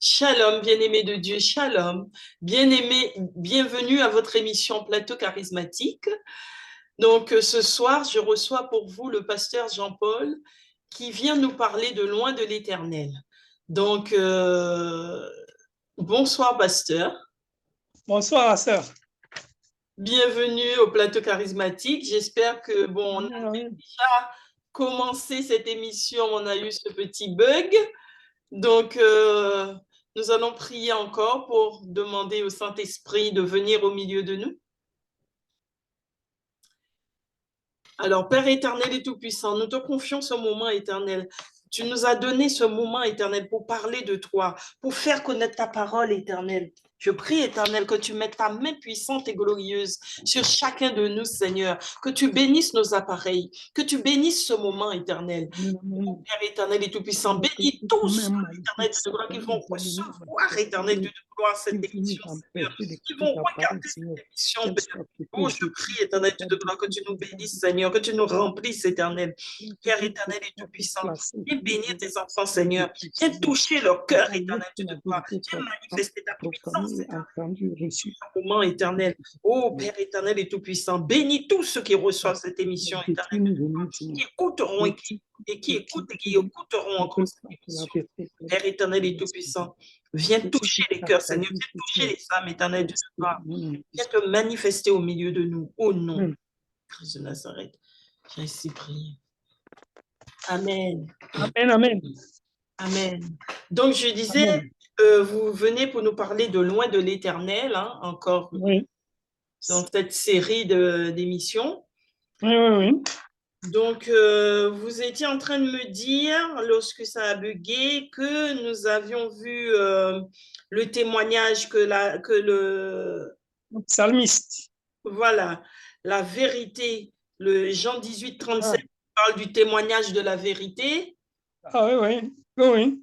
Shalom, bien-aimés de Dieu, shalom. Bien-aimés, bienvenue à votre émission Plateau charismatique. Donc, ce soir, je reçois pour vous le pasteur Jean-Paul qui vient nous parler de loin de l'Éternel. Donc, bonsoir, pasteur. Bonsoir, sœur. Bienvenue au Plateau charismatique. J'espère que, on a déjà commencé cette émission, on a eu ce petit bug. Donc, nous allons prier encore pour demander au Saint-Esprit de venir au milieu de nous. Alors, Père éternel et tout-puissant, nous te confions ce moment éternel. Tu nous as donné ce moment éternel pour parler de toi, pour faire connaître ta parole éternelle. Je prie, éternel, que tu mettes ta main puissante et glorieuse sur chacun de nous, Seigneur, que tu bénisses nos appareils, que tu bénisses ce moment éternel. Oh, Père éternel et tout-puissant, bénis tous, éternel de gloire, qui vont recevoir, éternel de gloire, cette émission, Seigneur, qui vont regarder cette émission, Père. Oh, je prie, éternel de gloire, que tu nous bénisses, Seigneur, que tu nous remplisses, éternel. Père éternel et tout-puissant, viens bénir tes enfants, Seigneur. Viens toucher leur cœur, éternel de gloire. Viens manifester ta puissance, éternel, ce moment éternel. Oh, Père éternel et tout-puissant, bénis tous ceux qui reçoivent cette émission, éternel, qui écouteront et qui écoutent et qui écouteront encore cette émission. Père éternel et tout-puissant, viens toucher les cœurs, Seigneur. Viens toucher les âmes, éternel de gloire. Viens te manifester au milieu de nous, au nom de Christ de Nazareth. J'ai ainsi prié. Amen. Amen, amen. Amen. Donc, je disais, vous venez pour nous parler de loin de l'Éternel, hein, encore dans cette série d'émissions. Oui. Donc, vous étiez en train de me dire, lorsque ça a bugué, que nous avions vu le témoignage que le psalmiste. Voilà, la vérité, le Jean 18, 37 parle du témoignage de la vérité. Ah oui.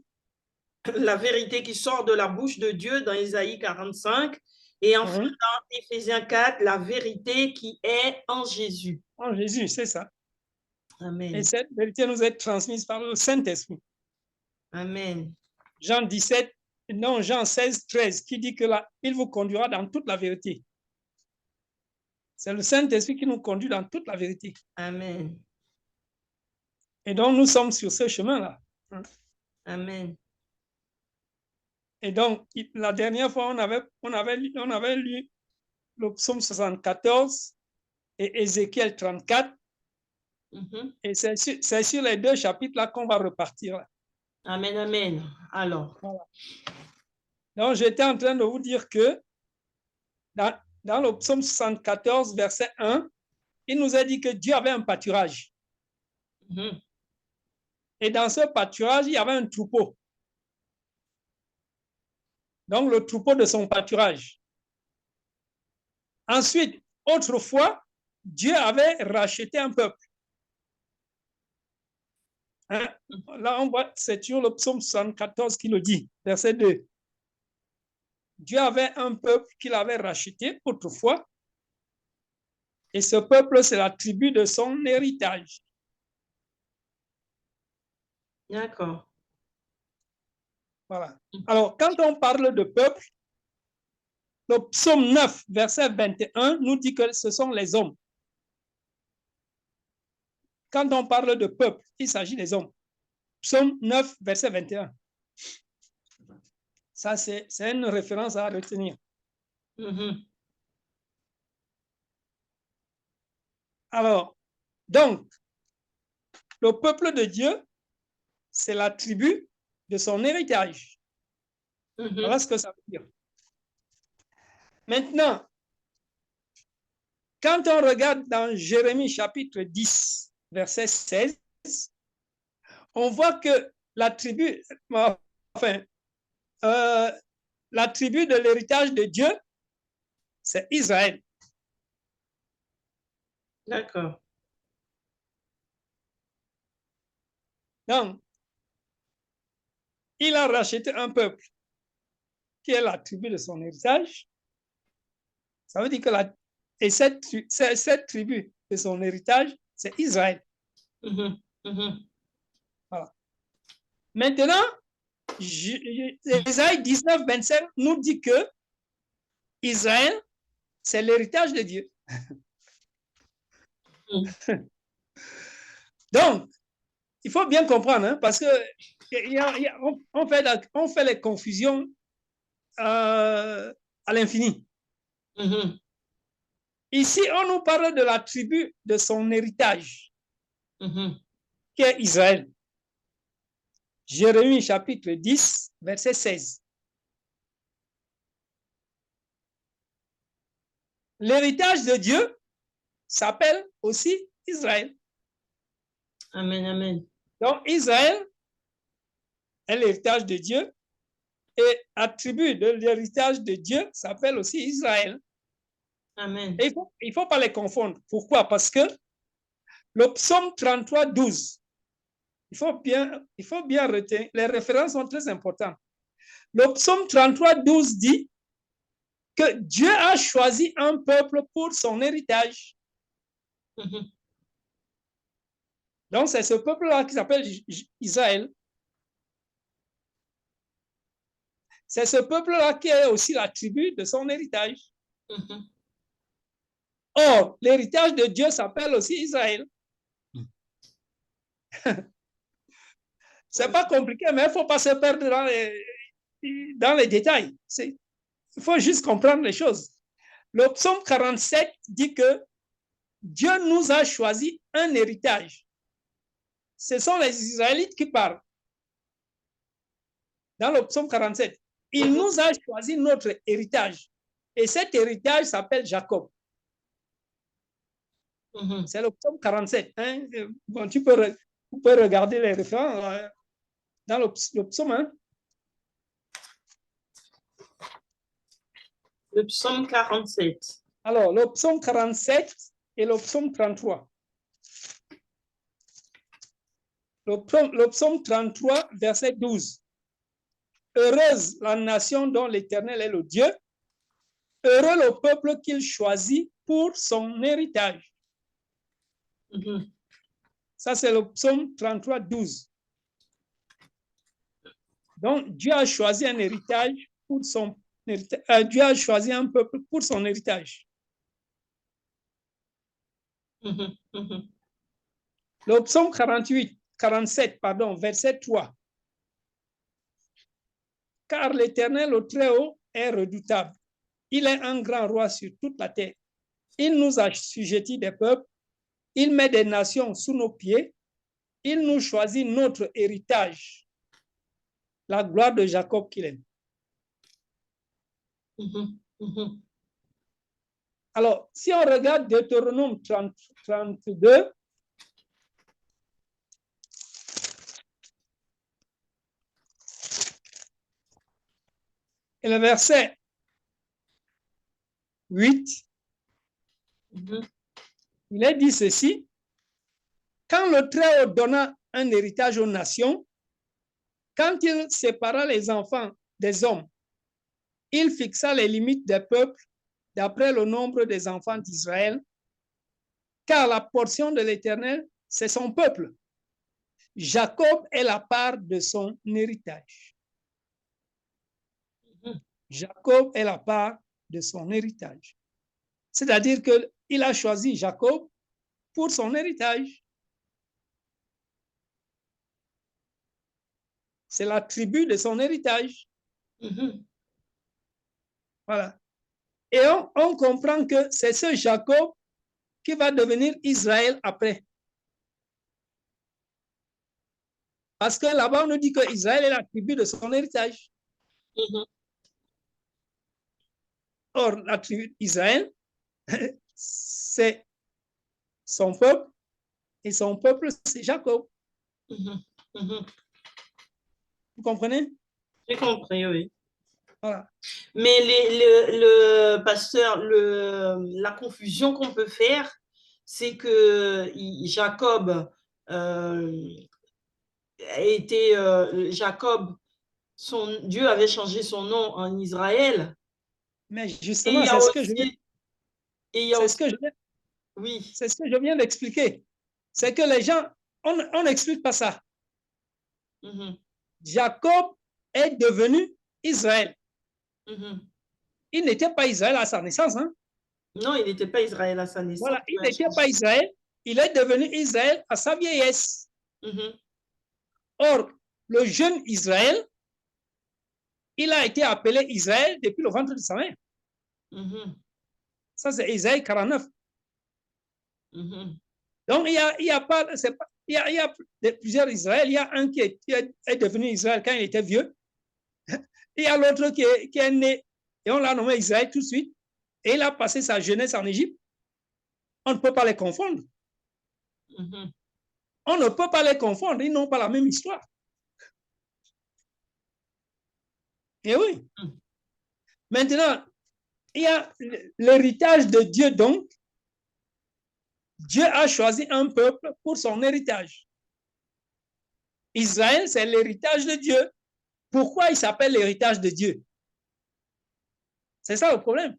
La vérité qui sort de la bouche de Dieu dans Isaïe 45. Et enfin, dans Éphésiens 4, la vérité qui est en Jésus. En Jésus, c'est ça. Amen. Et cette vérité nous est transmise par le Saint-Esprit. Amen. Jean 16, 13, qui dit que là, il vous conduira dans toute la vérité. C'est le Saint-Esprit qui nous conduit dans toute la vérité. Amen. Et donc, nous sommes sur ce chemin-là. Amen. Et donc, la dernière fois, on avait lu le psaume 74 et Ézéchiel 34. Et c'est sur les deux chapitres-là qu'on va repartir. Là. Amen, amen. Alors. Voilà. Donc, j'étais en train de vous dire que dans le psaume 74, verset 1, il nous a dit que Dieu avait un pâturage. Et dans ce pâturage, il y avait un troupeau. Donc, le troupeau de son pâturage. Ensuite, autrefois, Dieu avait racheté un peuple. Hein? Là, on voit, c'est sur le psaume 74 qui le dit, verset 2. Dieu avait un peuple qu'il avait racheté autrefois. Et ce peuple, c'est la tribu de son héritage. D'accord. Voilà. Alors, quand on parle de peuple, le psaume 9, verset 21, nous dit que ce sont les hommes. Quand on parle de peuple, il s'agit des hommes. Psaume 9, verset 21. Ça, c'est une référence à retenir. Alors, donc, le peuple de Dieu, c'est la tribu de son héritage. Voilà ce que ça veut dire. Maintenant, quand on regarde dans Jérémie chapitre 10, verset 16, on voit que la tribu, la tribu de l'héritage de Dieu, c'est Israël. D'accord. Donc, il a racheté un peuple qui est la tribu de son héritage. Ça veut dire que cette tribu de son héritage, c'est Israël. Voilà. Maintenant, Ésaïe 19, 25 nous dit que Israël, c'est l'héritage de Dieu. Donc, il faut bien comprendre, hein, parce que on fait les confusions à l'infini. Ici, on nous parle de la tribu de son héritage, qui est Israël. Jérémie chapitre 10, verset 16. L'héritage de Dieu s'appelle aussi Israël. Amen, amen. Donc, Israël est l'héritage de Dieu et attribut de l'héritage de Dieu s'appelle aussi Israël. Amen. Et il ne faut pas les confondre. Pourquoi? Parce que le psaume 33, 12, il faut bien retenir, les références sont très importantes. Le psaume 33, 12 dit que Dieu a choisi un peuple pour son héritage. Donc, c'est ce peuple-là qui s'appelle Israël. C'est ce peuple-là qui est aussi la tribu de son héritage. Or, l'héritage de Dieu s'appelle aussi Israël. C'est pas compliqué, mais il ne faut pas se perdre dans les détails. Il faut juste comprendre les choses. Le psaume 47 dit que Dieu nous a choisi un héritage. Ce sont les Israélites qui parlent. Dans le psaume 47, il nous a choisi notre héritage. Et cet héritage s'appelle Jacob. C'est le psaume 47. Hein? Bon, tu peux regarder les références dans le psaume. Hein? Le psaume 47. Alors, le psaume 47 et le psaume 33. Le psaume 33, verset 12. Heureuse la nation dont l'Éternel est le Dieu. Heureux le peuple qu'il choisit pour son héritage. Ça, c'est le psaume 33, 12. Donc, Dieu a choisi un héritage pour son héritage. Dieu a choisi un peuple pour son héritage. Le psaume 47, verset 3. Car l'Éternel, le Très-Haut, est redoutable. Il est un grand roi sur toute la terre. Il nous a assujettis des peuples. Il met des nations sous nos pieds. Il nous choisit notre héritage. La gloire de Jacob qu'il aime. Alors, si on regarde Deutéronome 32, et le verset 8, il est dit ceci: quand le Très-Haut donna un héritage aux nations, quand il sépara les enfants des hommes, il fixa les limites des peuples d'après le nombre des enfants d'Israël, car la portion de l'Éternel, c'est son peuple. Jacob est la part de son héritage. Jacob est la part de son héritage. C'est-à-dire qu'il a choisi Jacob pour son héritage. C'est la tribu de son héritage. Voilà. Et on comprend que c'est ce Jacob qui va devenir Israël après. Parce que là-bas, on nous dit que Israël est la tribu de son héritage. Or, la tribu d'Israël, c'est son peuple, et son peuple, c'est Jacob. Vous comprenez? J'ai compris, oui. Voilà. Mais le pasteur, la confusion qu'on peut faire, c'est que Jacob Dieu avait changé son nom en Israël. Mais justement, c'est ce que je viens d'expliquer. C'est que les gens, on n'explique pas ça. Jacob est devenu Israël. Il n'était pas Israël à sa naissance. Hein? Non, il n'était pas Israël à sa naissance. Voilà, il n'était pas Israël. Il est devenu Israël à sa vieillesse. Or, le jeune Israël, il a été appelé Israël depuis le ventre de sa mère. Ça, c'est Isaïe 49. Donc, il y a plusieurs Israël. Il y a un qui est devenu Israël quand il était vieux. Il y a l'autre qui est né, et on l'a nommé Israël tout de suite. Et il a passé sa jeunesse en Égypte. On ne peut pas les confondre. On ne peut pas les confondre. Ils n'ont pas la même histoire. Et oui. Maintenant, il y a l'héritage de Dieu, donc. Dieu a choisi un peuple pour son héritage. Israël, c'est l'héritage de Dieu. Pourquoi il s'appelle l'héritage de Dieu? C'est ça le problème.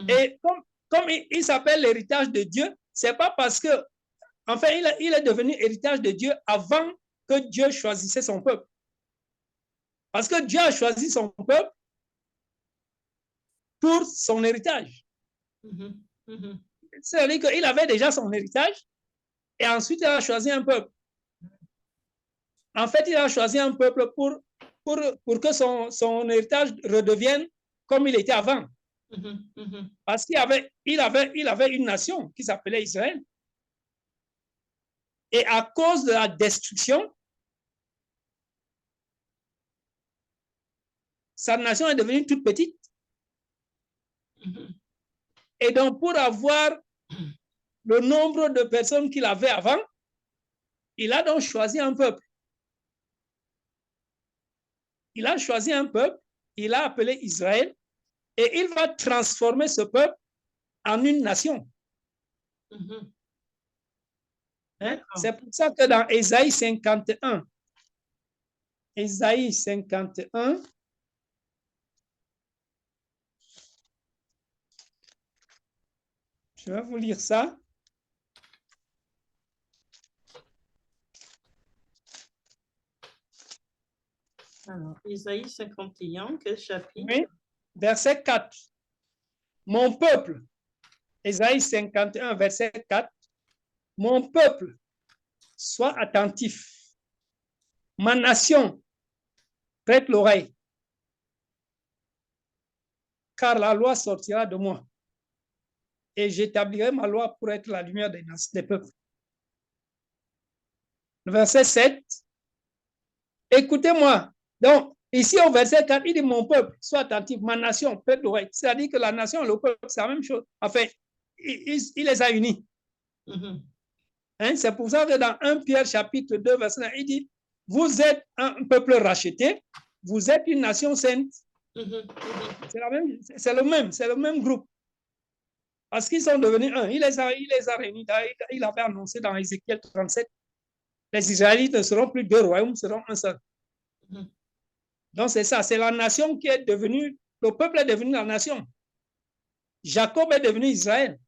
Et comme il s'appelle l'héritage de Dieu, c'est pas parce que, enfin, il est devenu héritage de Dieu avant que Dieu choisissait son peuple. Parce que Dieu a choisi son peuple pour son héritage. C'est-à-dire qu'il avait déjà son héritage et ensuite il a choisi un peuple. En fait, il a choisi un peuple pour que son héritage redevienne comme il était avant. Parce qu'il avait une nation qui s'appelait Israël. Et à cause de la destruction, sa nation est devenue toute petite. Et donc, pour avoir le nombre de personnes qu'il avait avant, il a donc choisi un peuple. Il a choisi un peuple, il l'a appelé Israël, et il va transformer ce peuple en une nation. Hein? C'est pour ça que dans Ésaïe 51, je vais vous lire ça. Alors, Ésaïe 51, quel chapitre? Oui, verset 4. Mon peuple, Ésaïe 51, verset 4. Mon peuple, sois attentif. Ma nation, prête l'oreille. Car la loi sortira de moi. Et j'établirai ma loi pour être la lumière des peuples. Verset 7. Écoutez-moi. Donc, ici au verset 4, il dit mon peuple, sois attentif, ma nation, prête l'oreille. C'est-à-dire que la nation et le peuple, c'est la même chose. Enfin, il les a unis. Hein, c'est pour ça que dans 1 Pierre chapitre 2, verset 1, il dit, vous êtes un peuple racheté, vous êtes une nation sainte. C'est le même groupe. Parce qu'ils sont devenus un. Il les a réunis. Il avait annoncé dans Ézéchiel 37, les Israélites ne seront plus deux royaumes, seront un seul. Donc c'est ça, c'est la nation qui est devenue, le peuple est devenu la nation. Jacob est devenu Israël.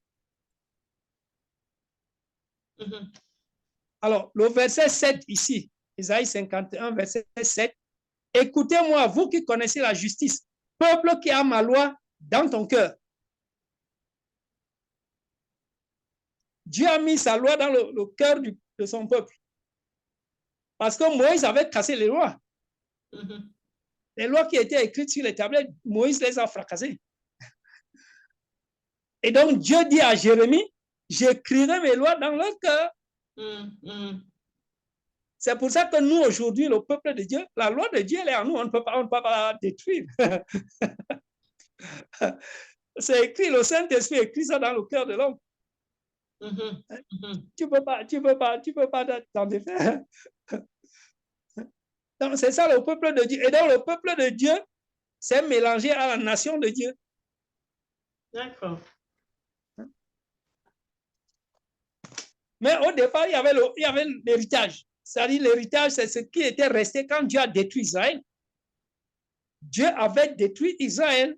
Alors, le verset 7 ici, Ésaïe 51, verset 7, écoutez-moi, vous qui connaissez la justice, peuple qui a ma loi dans ton cœur. Dieu a mis sa loi dans le cœur de son peuple. Parce que Moïse avait cassé les lois. Les lois qui étaient écrites sur les tablettes, Moïse les a fracassées. Et donc Dieu dit à Jérémie, j'écrirai mes lois dans leur cœur. C'est pour ça que nous, aujourd'hui, le peuple de Dieu, la loi de Dieu, elle est en nous, on ne peut pas la détruire. C'est écrit, le Saint-Esprit écrit ça dans le cœur de l'homme. Tu peux pas t'en défaire. Donc, c'est ça le peuple de Dieu. Et donc, le peuple de Dieu s'est mélangé à la nation de Dieu. D'accord. Mais au départ, il y avait l'héritage. C'est-à-dire, l'héritage, c'est ce qui était resté quand Dieu a détruit Israël. Dieu avait détruit Israël.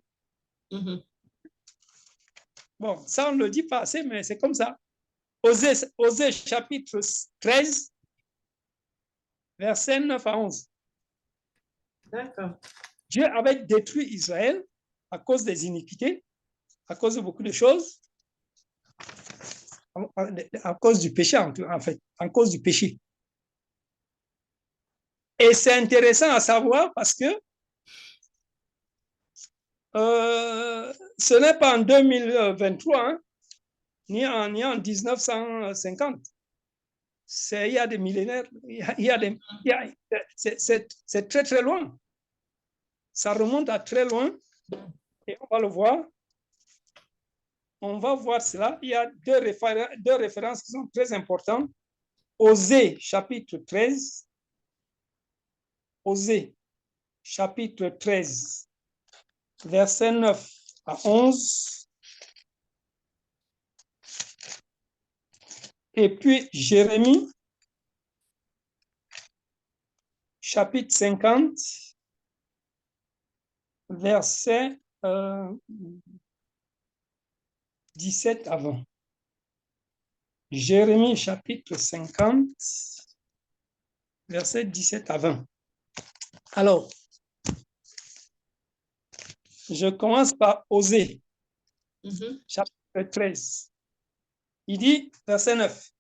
Bon, ça, on ne le dit pas assez, mais c'est comme ça. Osée chapitre 13, versets 9 à 11. D'accord. Dieu avait détruit Israël à cause des iniquités, à cause de beaucoup de choses, à cause du péché, en fait, à cause du péché. Et c'est intéressant à savoir parce que ce n'est pas en 2023, hein, ni en 1950. Il y a des millénaires, c'est très, très loin. Ça remonte à très loin et on va le voir. On va voir cela. Il y a deux références qui sont très importantes. Osée, chapitre 13. Osée, chapitre 13, versets 9 à 11. Et puis Jérémie, chapitre 50, verset 17 à 20. Jérémie, chapitre 50, verset 17 à 20. Alors, je commence par Osée, chapitre 13. Il dit, verset 9,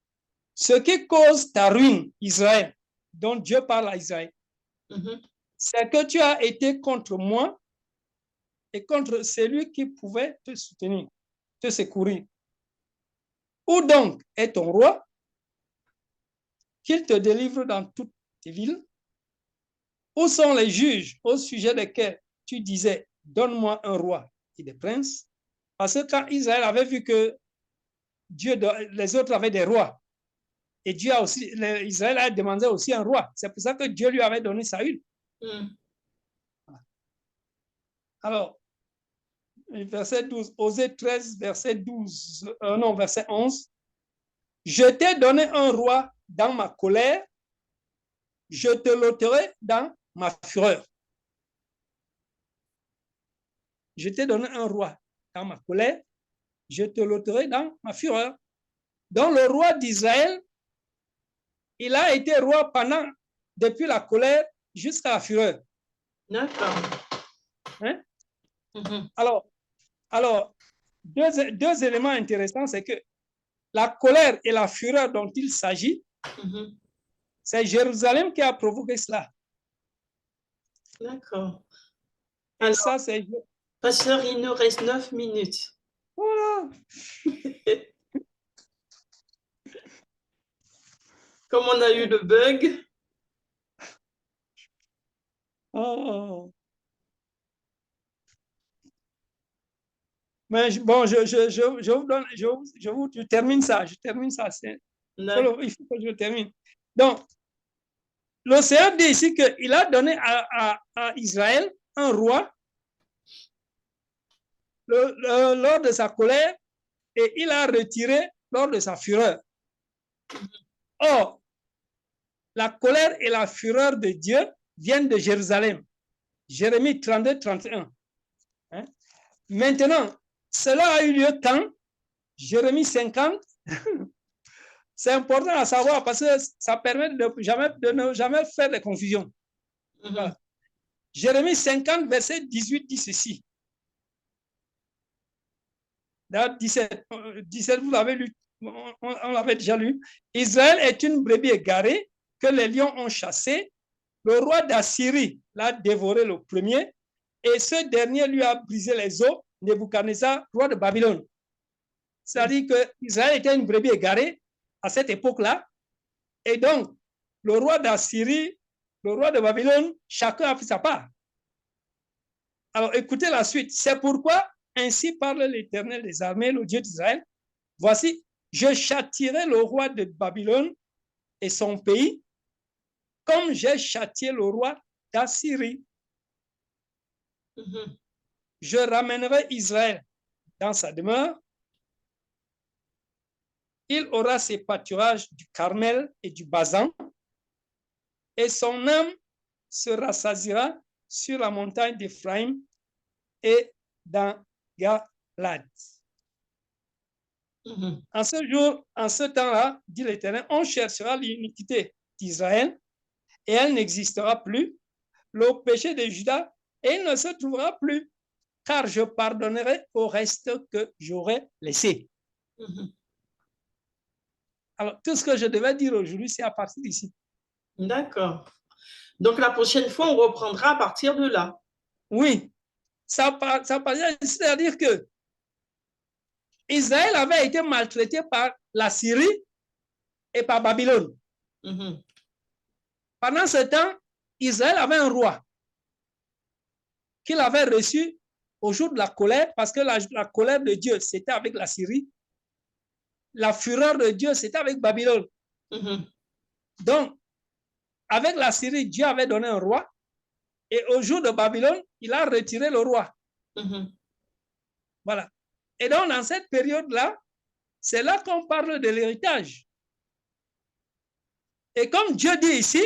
« Ce qui cause ta ruine, Israël, dont Dieu parle à Israël, c'est que tu as été contre moi et contre celui qui pouvait te soutenir, te secourir. Où donc est ton roi, qu'il te délivre dans toutes tes villes? Où sont les juges au sujet desquels tu disais, donne-moi un roi et des princes? » Parce que quand Israël avait vu que les autres avaient des rois, et Dieu a aussi, Israël a demandé aussi un roi. C'est pour ça que Dieu lui avait donné Saül. Alors, verset 12, Osée 13, verset 12, verset 11. « Je t'ai donné un roi dans ma colère, je te l'ôterai dans ma fureur. » Je t'ai donné un roi dans ma colère, je te l'ôterai dans ma fureur. Donc le roi d'Israël, il a été roi depuis la colère jusqu'à la fureur. D'accord. Hein? Alors deux éléments intéressants, c'est que la colère et la fureur dont il s'agit, c'est Jérusalem qui a provoqué cela. D'accord. Alors, ça, c'est... Pasteur, il nous reste 9 minutes. Voilà. Comme on a eu le bug. Oh. Mais bon, je vous donne, je termine ça. Je termine ça. Il faut que je termine. Donc, l'Océan dit ici qu'il a donné à Israël un roi lors de sa colère et il a retiré lors de sa fureur. Or, la colère et la fureur de Dieu viennent de Jérusalem. Jérémie 32, 31. Hein? Maintenant, cela a eu lieu quand? Jérémie 50. C'est important à savoir parce que ça permet de ne jamais faire de confusion. Voilà. Jérémie 50, verset 18 dit ceci. 17, vous l'avez lu, on l'avait déjà lu. Israël est une brebis égarée que les lions ont chassée. Le roi d'Assyrie l'a dévoré le premier et ce dernier lui a brisé les os, Nebuchadnezzar, roi de Babylone. C'est-à-dire que Israël était une brebis égarée à cette époque-là. Et donc, le roi d'Assyrie, le roi de Babylone, chacun a fait sa part. Alors, écoutez la suite. C'est pourquoi, ainsi parle l'Éternel des armées, le Dieu d'Israël. Voici, je châtierai le roi de Babylone et son pays, comme j'ai châtié le roi d'Assyrie. Je ramènerai Israël dans sa demeure. Il aura ses pâturages du Carmel et du Basan, et son âme se rassasiera sur la montagne d'Éphraïm et dans Galad. En ce jour, en ce temps-là, dit l'Éternel, on cherchera l'iniquité d'Israël et elle n'existera plus, le péché de Judas et il ne se trouvera plus, car je pardonnerai au reste que j'aurai laissé. Alors, tout ce que je devais dire aujourd'hui, c'est à partir d'ici. D'accord. Donc, la prochaine fois, on reprendra à partir de là. Oui, c'est-à-dire que Israël avait été maltraité par la Syrie et par Babylone. Pendant ce temps, Israël avait un roi qu'il avait reçu au jour de la colère, parce que la colère de Dieu, c'était avec la Syrie. La fureur de Dieu, c'était avec Babylone. Donc, avec la Syrie, Dieu avait donné un roi. Et au jour de Babylone, il a retiré le roi. Voilà. Et donc, dans cette période-là, c'est là qu'on parle de l'héritage. Et comme Dieu dit ici,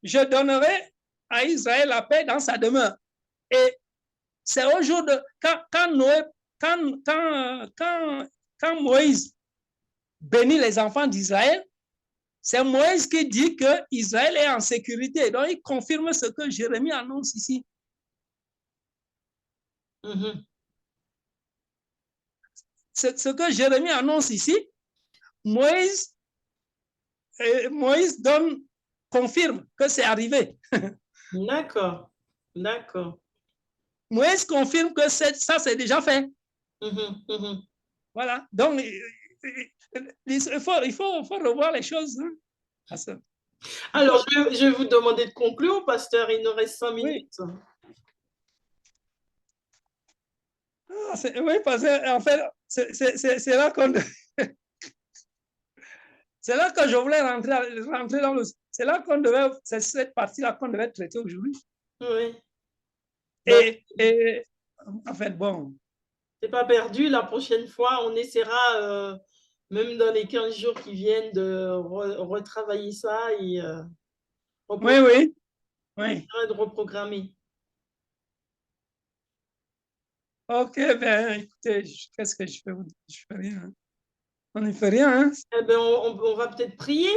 je donnerai à Israël la paix dans sa demeure. Et c'est au jour de... Quand Moïse bénit les enfants d'Israël, c'est Moïse qui dit que Israël est en sécurité. Donc, il confirme ce que Jérémie annonce ici. Ce que Jérémie annonce ici, Moïse confirme que c'est arrivé. D'accord, d'accord. Moïse confirme que ça, c'est déjà fait. Voilà. Donc, il faut revoir les choses. Hein. Alors, je vais vous demander de conclure, pasteur. Il nous reste 5 minutes. Oui, parce qu'en fait, c'est là qu'on... C'est là que je voulais rentrer dans le... C'est là qu'on devait... C'est cette partie-là qu'on devait traiter aujourd'hui. Oui. Et en fait, bon... C'est pas perdu. La prochaine fois, on essaiera, même dans les 15 jours qui viennent, de retravailler ça et oui. de reprogrammer. Ok, ben écoutez, qu'est-ce que je fais? Je fais rien. On ne fait rien. Hein? Eh ben, on va peut-être prier.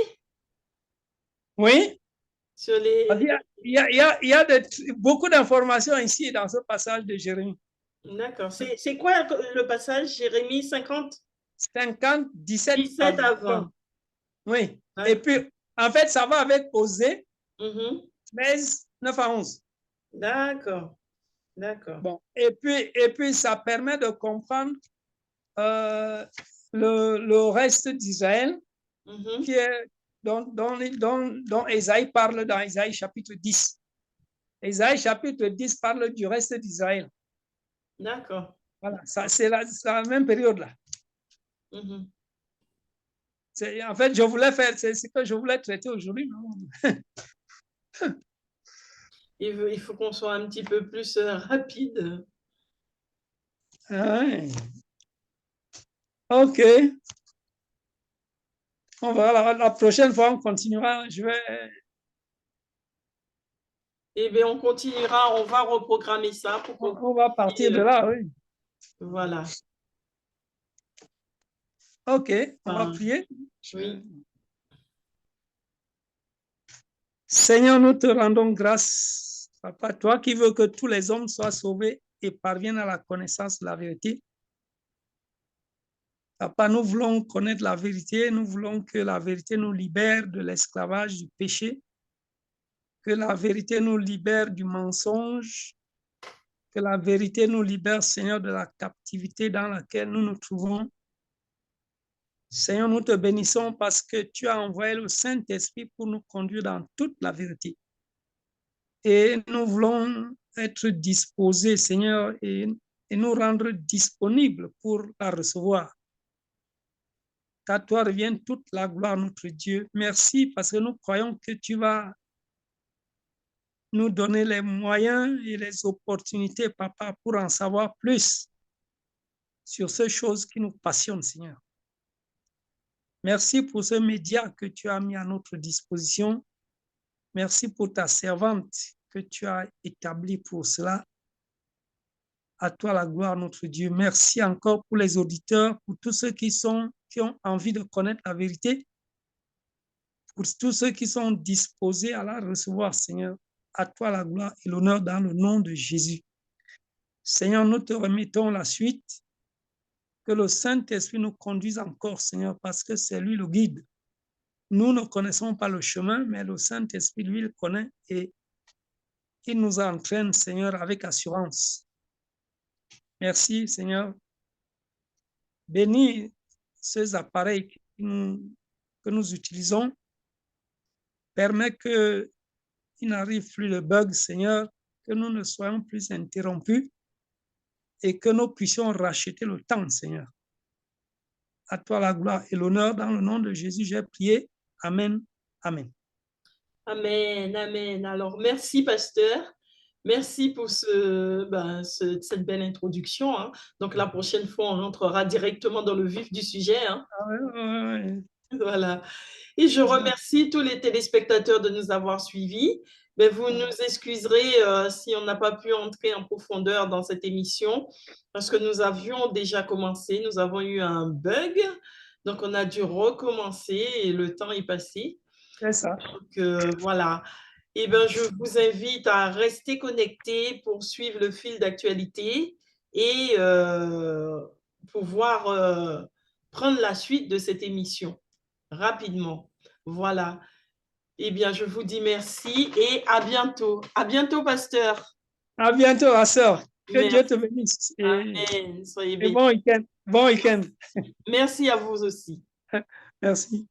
Oui. Sur les... Il y a beaucoup d'informations ici dans ce passage de Jérémie. D'accord. C'est quoi le passage, Jérémie 50? 50, 17 à 20. Oui. Et puis, en fait, ça va avec Osée, 13, 9 à 11. D'accord. D'accord. Bon. Et puis, ça permet de comprendre le reste d'Israël, qui est dont Ésaïe parle dans Ésaïe chapitre 10. Ésaïe chapitre 10 parle du reste d'Israël. D'accord. Voilà, c'est la même période-là. En fait, je voulais faire, c'est ce que je voulais traiter aujourd'hui. Il faut qu'on soit un petit peu plus rapide. Ok. On va, la prochaine fois, on continuera. Eh bien, on continuera, on va reprogrammer ça. On va partir de là, oui. Voilà. Ok, on va prier. Oui. Seigneur, nous te rendons grâce, Papa, toi qui veux que tous les hommes soient sauvés et parviennent à la connaissance de la vérité. Papa, nous voulons connaître la vérité, nous voulons que la vérité nous libère de l'esclavage du péché, que la vérité nous libère du mensonge, que la vérité nous libère, Seigneur, de la captivité dans laquelle nous nous trouvons. Seigneur, nous te bénissons parce que tu as envoyé le Saint-Esprit pour nous conduire dans toute la vérité. Et nous voulons être disposés, Seigneur, et nous rendre disponibles pour la recevoir. Qu'à toi revienne toute la gloire, notre Dieu. Merci parce que nous croyons que tu vas nous donner les moyens et les opportunités, Papa, pour en savoir plus sur ces choses qui nous passionnent, Seigneur. Merci pour ce média que tu as mis à notre disposition. Merci pour ta servante que tu as établie pour cela. À toi la gloire, notre Dieu. Merci encore pour les auditeurs, pour tous ceux qui ont envie de connaître la vérité, pour tous ceux qui sont disposés à la recevoir, Seigneur. À toi la gloire et l'honneur dans le nom de Jésus. Seigneur, nous te remettons la suite. Que le Saint-Esprit nous conduise encore, Seigneur, parce que c'est lui le guide. Nous ne connaissons pas le chemin, mais le Saint-Esprit, lui, le connaît et il nous entraîne, Seigneur, avec assurance. Merci, Seigneur. Bénis ces appareils que nous utilisons. Permets qu'il n'arrive plus de bugs, Seigneur, que nous ne soyons plus interrompus et que nous puissions racheter le temps, Seigneur. À toi la gloire et l'honneur dans le nom de Jésus, j'ai prié. Amen. Amen. Amen, amen. Alors, merci, pasteur. Merci pour cette belle introduction. Hein. Donc, la prochaine fois, on rentrera directement dans le vif du sujet. Hein. Voilà. Et je remercie tous les téléspectateurs de nous avoir suivis. Mais vous nous excuserez si on n'a pas pu entrer en profondeur dans cette émission parce que nous avions déjà commencé. Nous avons eu un bug. Donc, on a dû recommencer et le temps est passé. C'est ça. Donc, voilà. Eh bien, je vous invite à rester connectés pour suivre le fil d'actualité et pouvoir prendre la suite de cette émission rapidement. Voilà. Eh bien, je vous dis merci et à bientôt. À bientôt, pasteur. À bientôt, ma sœur. Que Merci. Dieu te bénisse. Amen. Soyez bénis. Et bon week-end. Bon week-end. Merci à vous aussi. Merci.